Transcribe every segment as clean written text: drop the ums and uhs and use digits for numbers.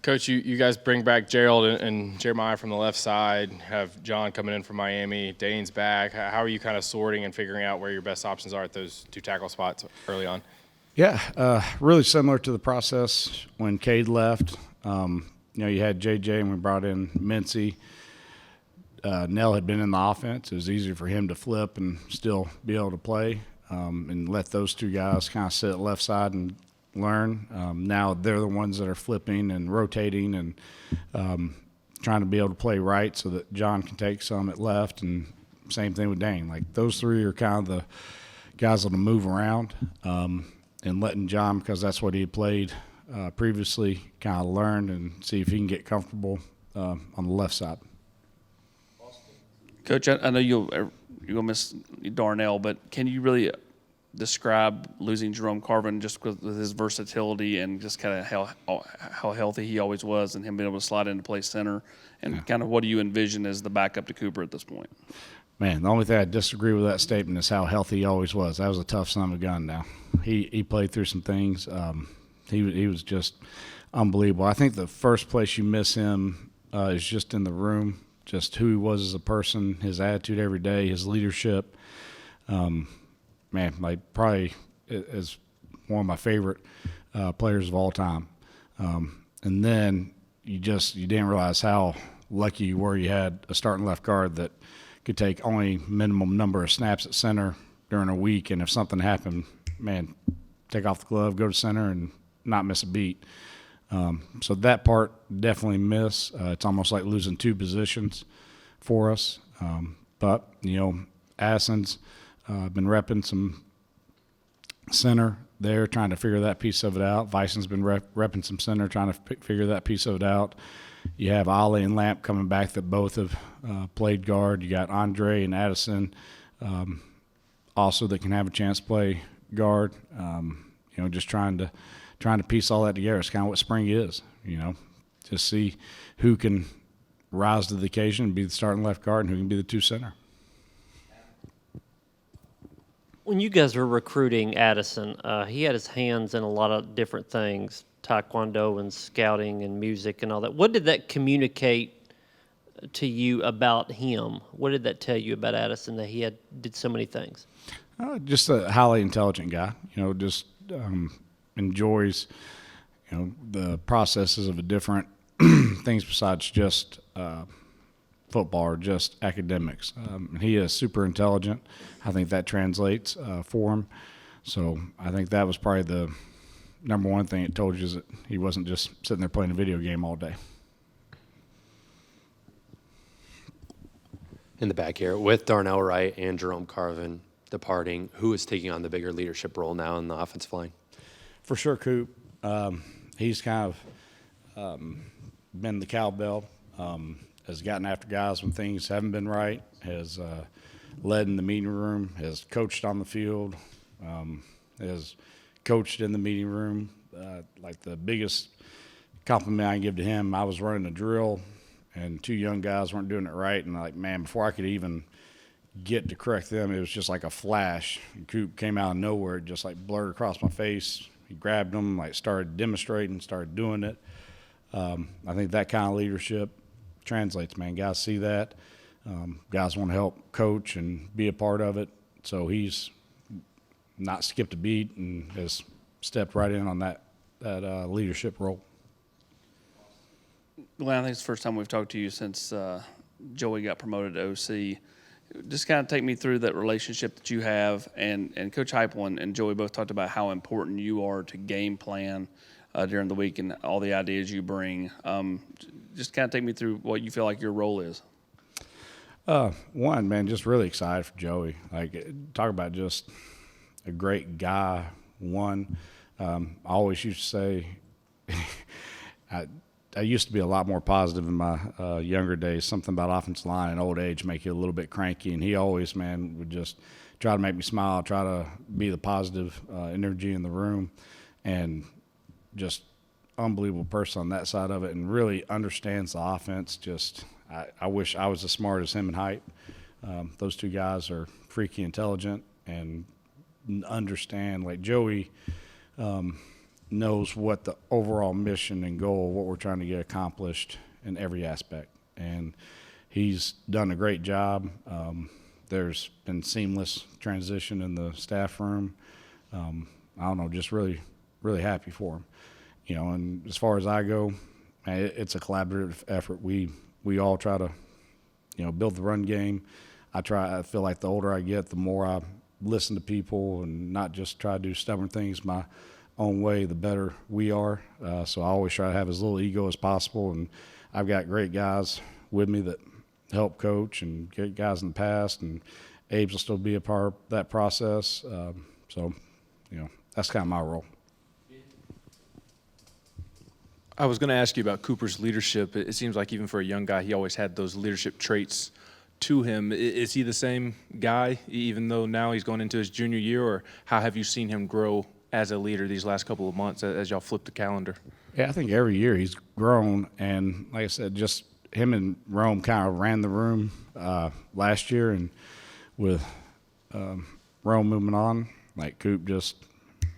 Coach, you guys bring back Gerald and Jeremiah from the left side, have John coming in from Miami, Dane's back. How are you kind of sorting and figuring out where your best options are at those two tackle spots early on? Yeah, really similar to the process when Cade left. You had JJ and we brought in Mincy. Nell had been in the offense. It was easier for him to flip and still be able to play and let those two guys kind of sit at left side and learn. Now they're the ones that are flipping and rotating and trying to be able to play right so that John can take some at left, and same thing with Dane. Like those three are kind of the guys that'll move around and letting John, because that's what he had played previously, kind of learn and see if he can get comfortable on the left side. Coach, I know you're gonna miss Darnell, but can you really describe losing Jerome Carvin just with his versatility and just kind of how healthy he always was, and him being able to slide into play center, and kind of what do you envision as the backup to Cooper at this point? Man, the only thing I disagree with that statement is how healthy he always was. That was a tough son of a gun. Now he played through some things. He was just unbelievable. I think the first place you miss him is just in the room, just who he was as a person, his attitude every day, his leadership. Man, like probably is one of my favorite players of all time. And then you didn't realize how lucky you were. You had a starting left guard that could take only minimum number of snaps at center during a week, and if something happened, man, take off the glove, go to center, and not miss a beat. So that part definitely miss. It's almost like losing two positions for us. But Addison's been repping some center there, trying to figure that piece of it out. Vison's been repping some center, trying to figure that piece of it out. You have Ollie and Lamp coming back that both have played guard. You got Andre and Addison also that can have a chance to play guard. Just trying to piece all that together. It's kind of what spring is, just see who can rise to the occasion and be the starting left guard and who can be the two center. When you guys were recruiting Addison, he had his hands in a lot of different things, taekwondo and scouting and music and all that. What did that communicate to you about him? What did that tell you about Addison, that he did so many things? Just a highly intelligent guy, just enjoys, the processes of a different things besides just football or just academics. He is super intelligent. I think that translates for him. So I think that was probably the number one thing it told you, is that he wasn't just sitting there playing a video game all day. In the back here, with Darnell Wright and Jerome Carvin departing, who is taking on the bigger leadership role now in the offensive line? For sure, Coop. He's kind of been the cowbell, has gotten after guys when things haven't been right, has led in the meeting room, has coached on the field, has coached in the meeting room. Like the biggest compliment I can give to him, I was running a drill and two young guys weren't doing it right, and man, before I could even get to correct them, it was just like a flash. And Coop came out of nowhere, just like blurred across my face. He grabbed them, started demonstrating, started doing it. I think that kind of leadership translates, man. Guys see that. Guys want to help coach and be a part of it. So he's not skipped a beat and has stepped right in on that leadership role. Glenn, I think it's the first time we've talked to you since Joey got promoted to OC. Just kind of take me through that relationship that you have, and Coach Heupel and Joey both talked about how important you are to game plan during the week and all the ideas you bring. Just kind of take me through what you feel like your role is. One, man, just really excited for Joey. Talk about just a great guy. One, I always used to say, I used to be a lot more positive in my younger days. Something about offensive line and old age make you a little bit cranky, and he always, man, would just try to make me smile, try to be the positive energy in the room, and just unbelievable person on that side of it, and really understands the offense. Just I wish I was as smart as him and Hype. Those two guys are freaky intelligent and understand. Like Joey knows what the overall mission and goal, what we're trying to get accomplished in every aspect. And he's done a great job. There's been seamless transition in the staff room. I don't know, just really, really happy for him. You know, and as far as I go, man, it's a collaborative effort. We all try to, you know, build the run game. I feel like the older I get, the more I listen to people and not just try to do stubborn things my own way, the better we are. So I always try to have as little ego as possible. And I've got great guys with me that help coach and great guys in the past. And Abe's will still be a part of that process. So, you know, that's kind of my role. I was going to ask you about Cooper's leadership. It seems like even for a young guy, he always had those leadership traits to him. Is he the same guy, even though now he's going into his junior year, or how have you seen him grow as a leader these last couple of months as y'all flip the calendar? Yeah, I think every year he's grown, and like I said, just him and Rome kind of ran the room last year, and with Rome moving on, like Coop just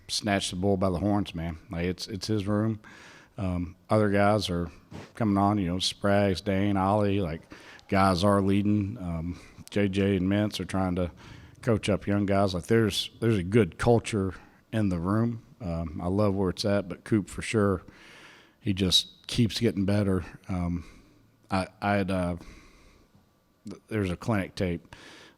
snatched the bull by the horns, man. Like it's his room. Other guys are coming on, you know, Sprags, Dane, Ollie, like guys are leading. JJ and Mintz are trying to coach up young guys. Like there's a good culture in the room. I love where it's at, but Coop for sure, he just keeps getting better. There's a clinic tape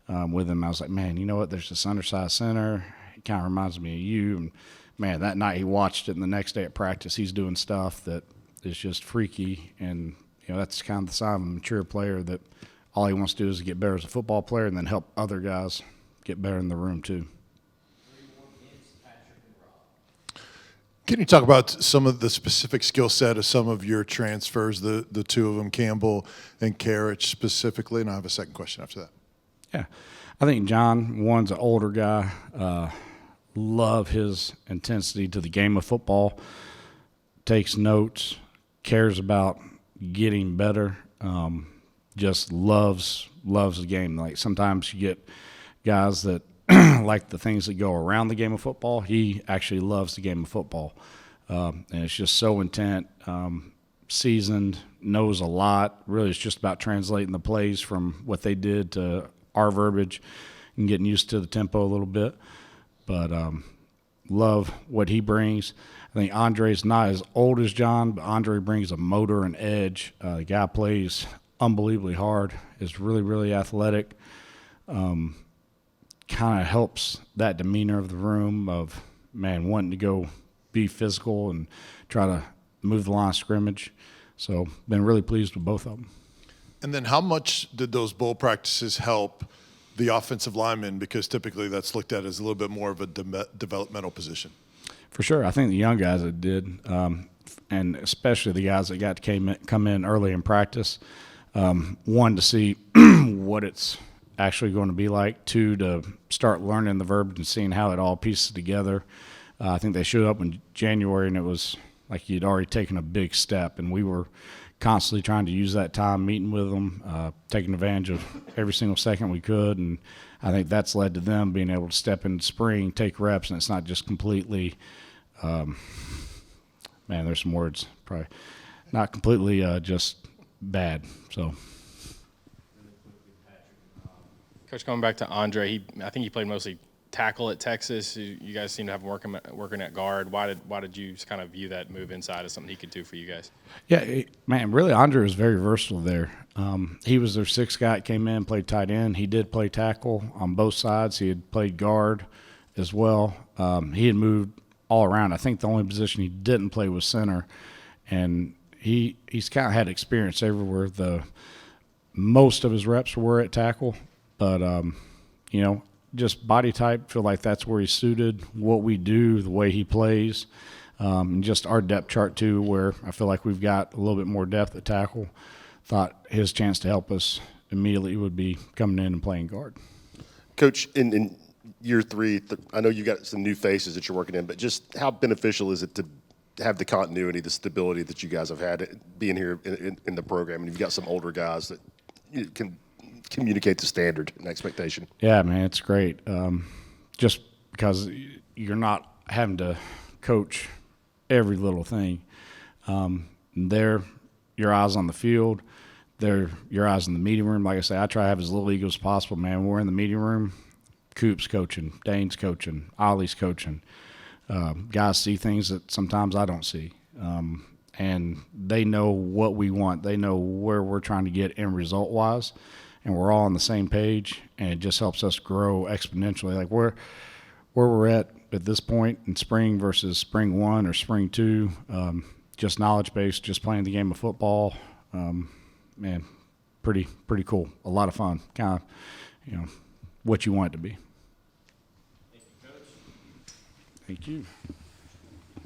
with him. I was like, man, you know what? There's this undersized center. It kind of reminds me of you. And man, that night he watched it, and the next day at practice he's doing stuff that is just freaky. And you know, that's kind of the sign of a mature player, that all he wants to do is get better as a football player and then help other guys get better in the room too. Can you talk about some of the specific skill set of some of your transfers, the two of them, Campbell and Karich specifically? And I have a second question after that. Yeah, I think John, one's an older guy. Love his intensity to the game of football. Takes notes, cares about getting better. Just loves the game. Like sometimes you get guys that like the things that go around the game of football. He actually loves the game of football, and it's just so intent, seasoned, knows a lot. Really, it's just about translating the plays from what they did to our verbiage and getting used to the tempo a little bit. But love what he brings. I think Andre's not as old as John, but Andre brings a motor and edge. The guy plays unbelievably hard, is really, really athletic. Kind of helps that demeanor of the room of, man, wanting to go be physical and try to move the line of scrimmage. So been really pleased with both of them. And then how much did those bowl practices help the offensive linemen, because typically that's looked at as a little bit more of a developmental position? For sure. I think the young guys that did, and especially the guys that got to come in early in practice, one, to see what it's actually going to be like, two, to start learning the verbiage and seeing how it all pieces together. I think they showed up in January, and it was like you'd already taken a big step, and we were constantly trying to use that time, meeting with them, taking advantage of every single second we could. And I think that's led to them being able to step in spring, take reps, and it's not just completely, man, there's some words, probably not completely just bad. So. Coach, going back to Andre, I think he played mostly tackle at Texas. You guys seem to have him working at guard. Why did you kind of view that move inside as something he could do for you guys? Yeah, man, really, Andre was very versatile there. He was their sixth guy that came in, played tight end. He did play tackle on both sides. He had played guard as well. He had moved all around. I think the only position he didn't play was center, and he's kind of had experience everywhere. Most of his reps were at tackle, but you know, just body type, feel like that's where he's suited, what we do, the way he plays, and just our depth chart too, where I feel like we've got a little bit more depth at tackle. Thought his chance to help us immediately would be coming in and playing guard. Coach, in year three, I know you got some new faces that you're working in, but just how beneficial is it to have the continuity, the stability that you guys have had being here in the program, and you've got some older guys that you can communicate the standard and expectation? Yeah, man, it's great. Just because you're not having to coach every little thing. They're your eyes on the field. They're your eyes in the meeting room. Like I say, I try to have as little ego as possible, man. When we're in the meeting room, Coop's coaching, Dane's coaching, Ollie's coaching. Guys see things that sometimes I don't see. And they know what we want. They know where we're trying to get end result-wise, and we're all on the same page, and it just helps us grow exponentially. Like where we're at this point in spring versus spring 1 or spring 2, just knowledge-based, just playing the game of football, man, pretty cool. A lot of fun, kind of, what you want it to be. Thank you, Coach. Thank you.